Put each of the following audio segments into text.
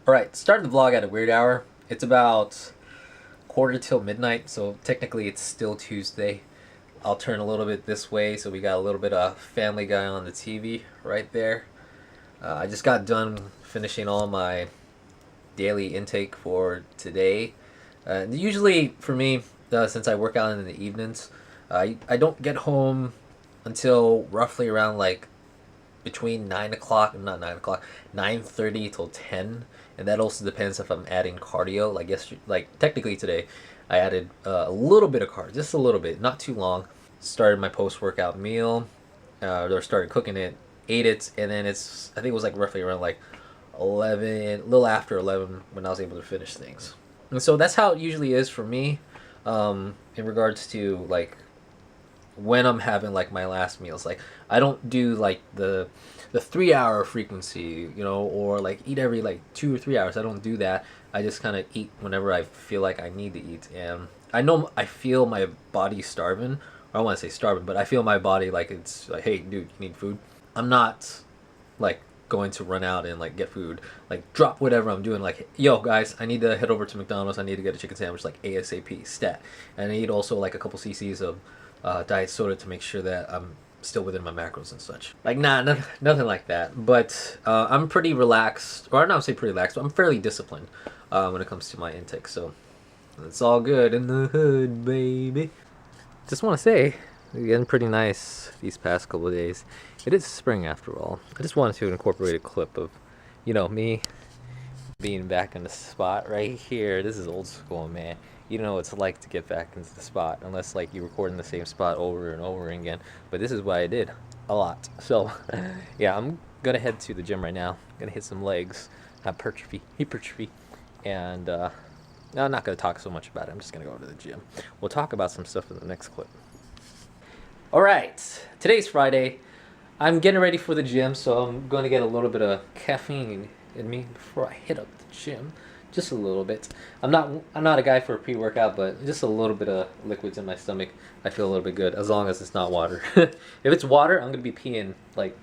Alright, started the vlog at a weird hour. It's about quarter till midnight, so technically it's still Tuesday. I'll turn a little bit this way, so we got a little bit of Family Guy on the TV right there. I just got done finishing all my daily intake for today. Usually for me, since I work out in the evenings, I don't get home until roughly around like between 9 o'clock, not 9 o'clock, 9:30 till 10. And that also depends if I'm adding cardio. Like yesterday, like technically today, I added a little bit of cardio, just a little bit, not too long. Started my post-workout meal, or started cooking it, ate it, and then I think it was like roughly around like 11, a little after 11 when I was able to finish things. And so that's how it usually is for me, in regards to like when I'm having like my last meals. Like I don't do like the 3 hour frequency, or like eat every like 2 or 3 hours. I don't do that. I just kind of eat whenever I feel like I need to eat, and I know I feel my body starving. I don't want to say starving, but I feel my body like it's like, hey, dude, you need food. I'm not like going to run out and like get food, like drop whatever I'm doing, like, yo guys, I need to head over to McDonald's, I need to get a chicken sandwich like ASAP stat. And I need also like a couple cc's of diet soda to make sure that I'm still within my macros and such. Like, nah, nothing like that. But I'm pretty relaxed, or I don't say pretty relaxed, but I'm fairly disciplined when it comes to my intake. So it's all good in the hood, baby. Just want to say, it's getting pretty nice these past couple of days. It is spring after all. I just wanted to incorporate a clip of, me being back in the spot right here. This is old school, man. You know what it's like to get back into the spot, unless like you record in the same spot over and over again. But this is what I did a lot. So yeah, I'm gonna head to the gym right now. Gonna hit some legs, hypertrophy, and I'm not gonna talk so much about it. I'm just gonna go to the gym. We'll talk about some stuff in the next clip. All right, today's Friday. I'm getting ready for the gym, so I'm going to get a little bit of caffeine in me before I hit up the gym. Just a little bit. I'm not a guy for a pre-workout, but just a little bit of liquids in my stomach. I feel a little bit good, as long as it's not water. If it's water, I'm going to be peeing like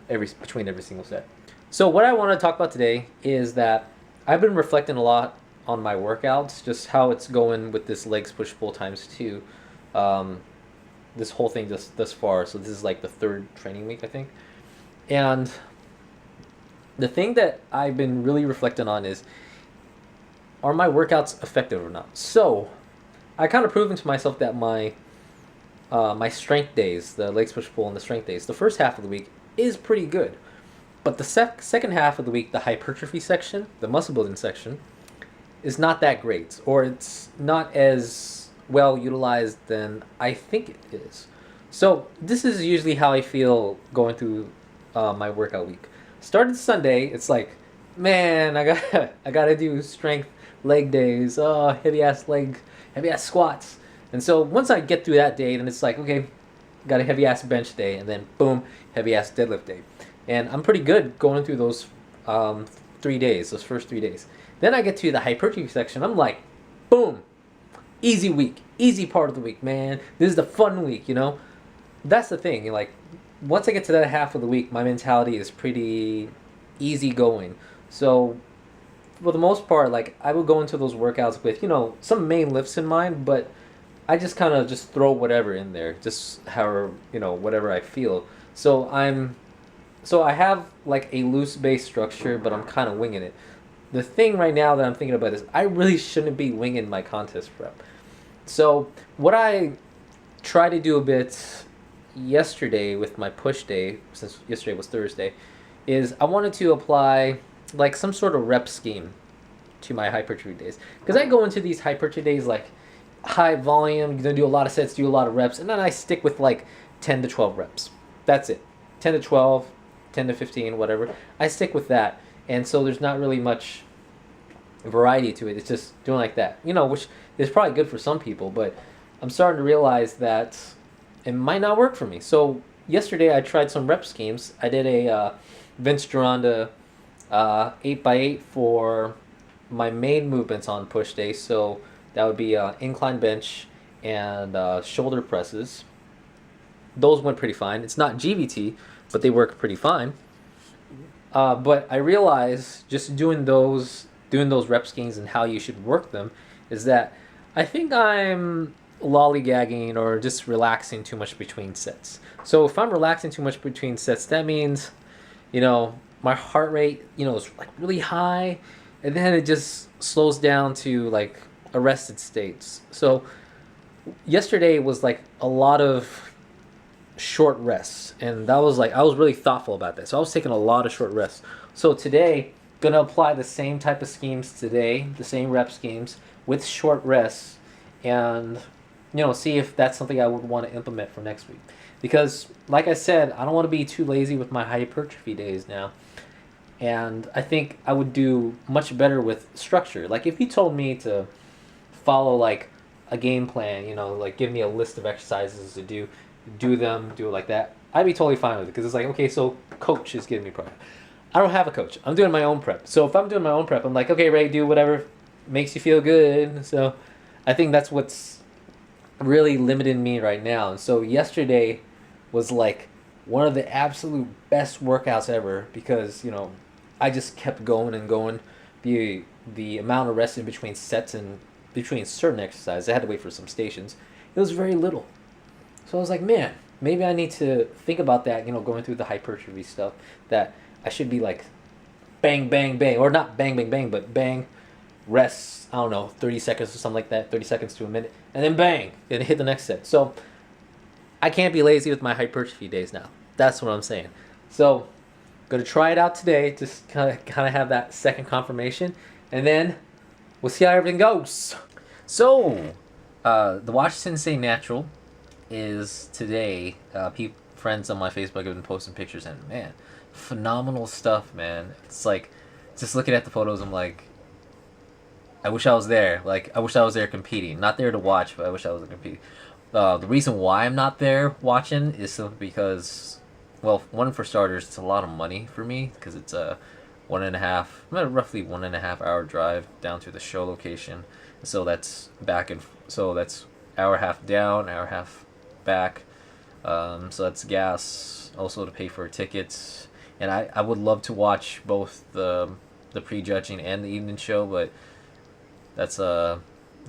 between every single set. So what I want to talk about today is that I've been reflecting a lot on my workouts, just how it's going with this legs push-pull times 2. This whole thing just thus far. So this is like the 3rd training week, I think. And the thing that I've been really reflecting on is, are my workouts effective or not? So I kind of proven to myself that my strength days, the legs push pull and the strength days, the first half of the week is pretty good. But the second half of the week, the hypertrophy section, the muscle building section, is not that great, or it's not as well utilized than I think it is. So this is usually how I feel going through my workout week. Started Sunday, it's like, man, I gotta do strength leg days, heavy ass squats. And so once I get through that day, then it's like, okay, got a heavy ass bench day, and then boom, heavy ass deadlift day. And I'm pretty good going through those 3 days, those first 3 days. Then I get to the hypertrophy section, I'm like, boom, easy week, easy part of the week, man. This is the fun week, That's the thing. Like, once I get to that half of the week, my mentality is pretty easy going. So, for the most part, like, I will go into those workouts with, some main lifts in mind, but I just kind of just throw whatever in there, just however, whatever I feel. So I have like a loose base structure, but I'm kind of winging it. The thing right now that I'm thinking about is I really shouldn't be winging my contest prep. So what I tried to do a bit yesterday with my push day, since yesterday was Thursday, is I wanted to apply like some sort of rep scheme to my hypertrophy days. Because I go into these hypertrophy days like high volume, gonna do a lot of sets, do a lot of reps, and then I stick with like 10 to 12 reps. That's it. 10 to 12, 10 to 15, whatever. I stick with that. And so there's not really much variety to it. It's just doing like that, which is probably good for some people, but I'm starting to realize that it might not work for me. So yesterday I tried some rep schemes. I did a Vince Gironda 8x8 for my main movements on push day. So that would be incline bench and shoulder presses. Those went pretty fine. It's not GVT, but they work pretty fine. But I realize just doing those rep schemes and how you should work them is that I think I'm lollygagging or just relaxing too much between sets. So if I'm relaxing too much between sets, that means, my heart rate, is like really high, and then it just slows down to like arrested states. So yesterday was like a lot of short rests, and that was like I was really thoughtful about that. So I was taking a lot of short rests. So today, gonna apply the same type of schemes today, the same rep schemes with short rests, and see if that's something I would want to implement for next week. Because, like I said, I don't want to be too lazy with my hypertrophy days now, and I think I would do much better with structure. Like if you told me to follow like a game plan, like give me a list of exercises to do them, do it like that, I'd be totally fine with it because it's like, okay, so coach is giving me prep. I don't have a coach. I'm doing my own prep. So if I'm doing my own prep, I'm like, okay, Ray, do whatever makes you feel good. So I think that's what's really limiting me right now. And so yesterday was like one of the absolute best workouts ever because, I just kept going and going. The amount of rest in between sets and between certain exercises, I had to wait for some stations. It was very little. So I was like, man, maybe I need to think about that, going through the hypertrophy stuff, that I should be like bang, bang, bang, or not bang, bang, bang, but bang, rest, I don't know, 30 seconds or something like that, 30 seconds to a minute, and then bang, and hit the next set. So I can't be lazy with my hypertrophy days now. That's what I'm saying. So going to try it out today, just kind of have that second confirmation, and then we'll see how everything goes. So, the Washington State Natural is today. Friends on my Facebook have been posting pictures, and man, phenomenal stuff, man. It's like, just looking at the photos, I'm like, I wish I was there. Like, I wish I was there competing. Not there to watch, but I wish I was competing. The reason why I'm not there watching is simply because, well, one, for starters, it's a lot of money for me because it's a roughly 1.5 hour drive down to the show location. So that's so that's hour half down, hour half back. So that's gas, also to pay for tickets. And I would love to watch both the prejudging and the evening show, but that's a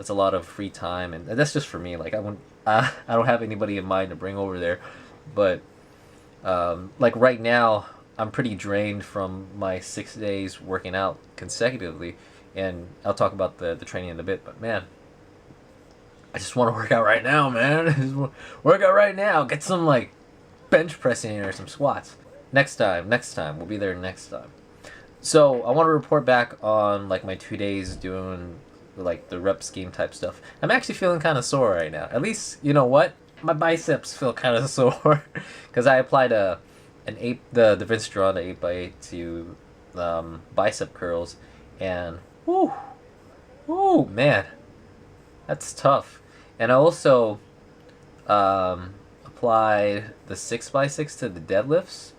lot of free time, and that's just for me. Like I don't have anybody in mind to bring over there, but like right now I'm pretty drained from my 6 days working out consecutively, and I'll talk about the training in a bit. But man, I just want to work out right now, man. Work out right now. Get some like bench pressing or some squats. Next time, we'll be there next time. So I want to report back on like my 2 days doing like the rep scheme type stuff. I'm actually feeling kind of sore right now. At least, you know what? My biceps feel kind of sore because I applied the Vince Gironda 8x8 to bicep curls, and whoo, man, that's tough. And I also applied the 6x6 to the deadlifts,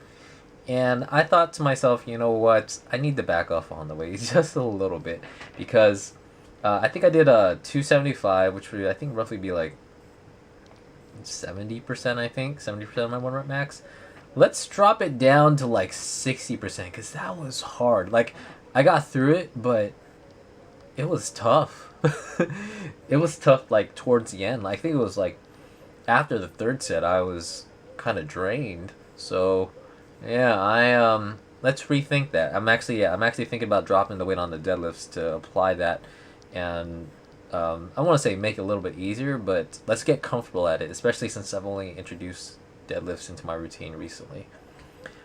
and I thought to myself, you know what? I need to back off on the weight just a little bit because I think I did a 275, which would I think roughly be like 70%. I think 70% of my 1 rep max. Let's drop it down to like 60% because that was hard. Like I got through it, but it was tough. It was tough like towards the end. I think it was like after the third set I was kind of drained. So yeah, let's rethink that. I'm actually thinking about dropping the weight on the deadlifts to apply that, and I want to say make it a little bit easier, but let's get comfortable at it, especially since I've only introduced deadlifts into my routine recently.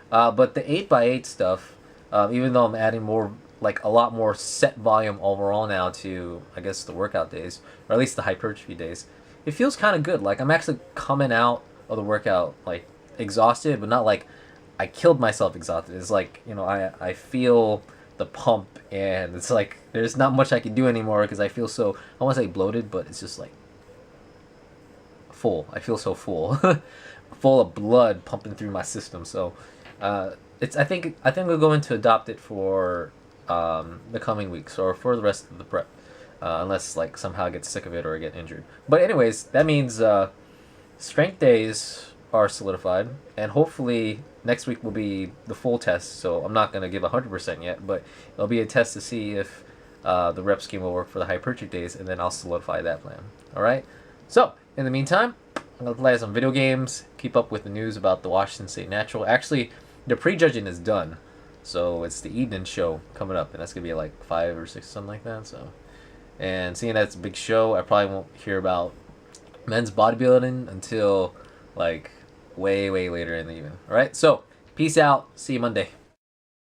But the 8x8 stuff, even though I'm adding more, like a lot more set volume overall now to, I guess, the workout days, or at least the hypertrophy days, it feels kind of good. Like I'm actually coming out of the workout like exhausted, but not like I killed myself exhausted. It's like, I feel the pump, and it's like there's not much I can do anymore because I feel so, I want to say bloated, but it's just like full. I feel so full. Full of blood pumping through my system. So I think we're going to adopt it for the coming weeks or for the rest of the prep, unless like somehow I get sick of it or I get injured. But anyways, that means strength days are solidified, and hopefully next week will be the full test. So I'm not gonna give 100% yet, but it'll be a test to see if the rep scheme will work for the hypertrophy days, and then I'll solidify that plan. All right. So in the meantime, I'm gonna play some video games, keep up with the news about the Washington State Natural. Actually, the prejudging is done, so it's the evening show coming up, and that's gonna be like 5 or 6, something like that. So, and seeing that's a big show, I probably won't hear about men's bodybuilding until like way later in the evening. All right. So peace out. See you Monday.